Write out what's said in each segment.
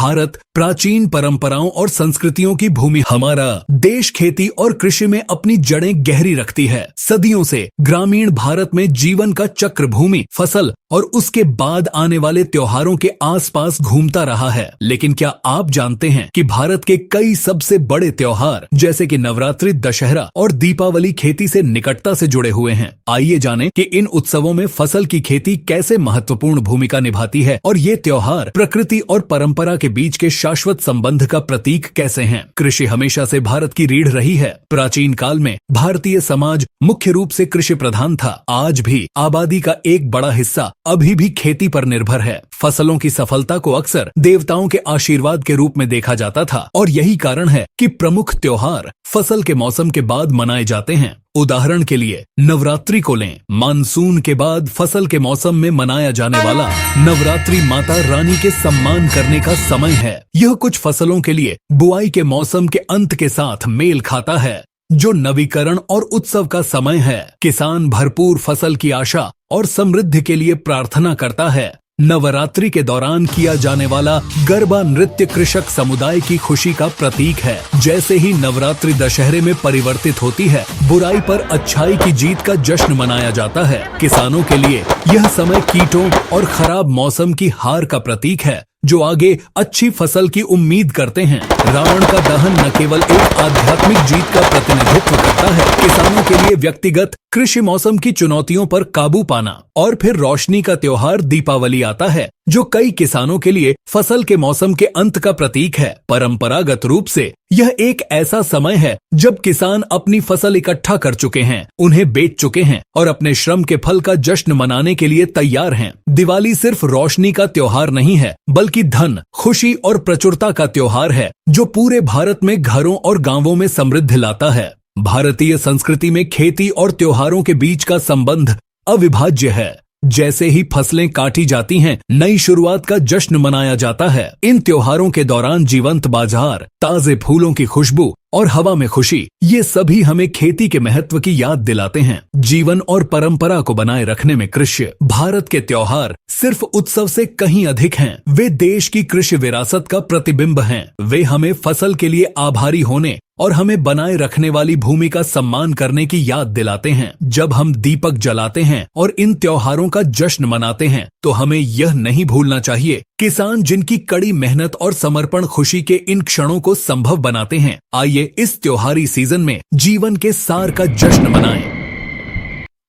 भारत प्राचीन परंपराओं और संस्कृतियों की भूमि। हमारा देश खेती और कृषि में अपनी जड़ें गहरी रखती है। सदियों से ग्रामीण भारत में जीवन का चक्र भूमि, फसल और उसके बाद आने वाले त्योहारों के आसपास घूमता रहा है। लेकिन क्या आप जानते हैं कि भारत के कई सबसे बड़े त्योहार जैसे कि नवरात्रि, दशहरा और दीपावली खेती से निकटता से जुड़े हुए हैं। आइए जानें कि इन उत्सवों में फसल की खेती कैसे महत्वपूर्ण भूमिका निभाती है और ये त्योहार प्रकृति और परंपरा के बीच के शाश्वत संबंध का प्रतीक कैसे हैं। कृषि हमेशा से भारत की रीढ़ रही है। प्राचीन काल में भारतीय समाज मुख्य रूप से कृषि प्रधान था। आज भी आबादी का एक बड़ा हिस्सा अभी भी खेती पर निर्भर है। फसलों की सफलता को अक्सर देवताओं के आशीर्वाद के रूप में देखा जाता था और यही कारण है कि प्रमुख त्योहार फसल के मौसम के बाद मनाए जाते हैं। उदाहरण के लिए नवरात्रि को लें। मानसून के बाद फसल के मौसम में मनाया जाने वाला नवरात्रि माता रानी के सम्मान करने का समय है। यह कुछ फसलों के लिए बुआई के मौसम के अंत के साथ मेल खाता है, जो नवीकरण और उत्सव का समय है। किसान भरपूर फसल की आशा और समृद्धि के लिए प्रार्थना करता है। नवरात्रि के दौरान किया जाने वाला गरबा नृत्य कृषक समुदाय की खुशी का प्रतीक है। जैसे ही नवरात्रि दशहरे में परिवर्तित होती है, बुराई पर अच्छाई की जीत का जश्न मनाया जाता है। किसानों के लिए यह समय कीटों और खराब मौसम की हार का प्रतीक है, जो आगे अच्छी फसल की उम्मीद करते हैं। रावण का दहन न केवल एक आध्यात्मिक जीत का प्रतिनिधित्व करता है, किसानों के लिए व्यक्तिगत कृषि मौसम की चुनौतियों पर काबू पाना। और फिर रोशनी का त्योहार दीपावली आता है, जो कई किसानों के लिए फसल के मौसम के अंत का प्रतीक है। परंपरागत रूप से यह एक ऐसा समय है जब किसान अपनी फसल इकट्ठा कर चुके हैं, उन्हें बेच चुके हैं और अपने श्रम के फल का जश्न मनाने के लिए तैयार हैं। दिवाली सिर्फ रोशनी का त्योहार नहीं है, बल्कि धन, खुशी और प्रचुरता का त्योहार है, जो पूरे भारत में घरों और गांवों में समृद्धि लाता है। भारतीय संस्कृति में खेती और त्योहारों के बीच का संबंध अविभाज्य है। जैसे ही फसलें काटी जाती हैं, नई शुरुआत का जश्न मनाया जाता है। इन त्योहारों के दौरान जीवंत बाजार, ताजे फूलों की खुशबू और हवा में खुशी, ये सभी हमें खेती के महत्व की याद दिलाते हैं। जीवन और परंपरा को बनाए रखने में कृषि भारत के त्योहार सिर्फ उत्सव से कहीं अधिक हैं। वे देश की कृषि विरासत का प्रतिबिंब हैं। वे हमें फसल के लिए आभारी होने और हमें बनाए रखने वाली भूमि का सम्मान करने की याद दिलाते हैं। जब हम दीपक जलाते हैं और इन त्योहारों का जश्न मनाते हैं, तो हमें यह नहीं भूलना चाहिए, किसान जिनकी कड़ी मेहनत और समर्पण खुशी के इन क्षणों को संभव बनाते हैं। आइए इस त्योहारी सीजन में जीवन के सार का जश्न मनाएं।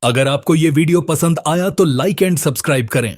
अगर आपको ये वीडियो पसंद आया तो लाइक एंड सब्सक्राइब करें।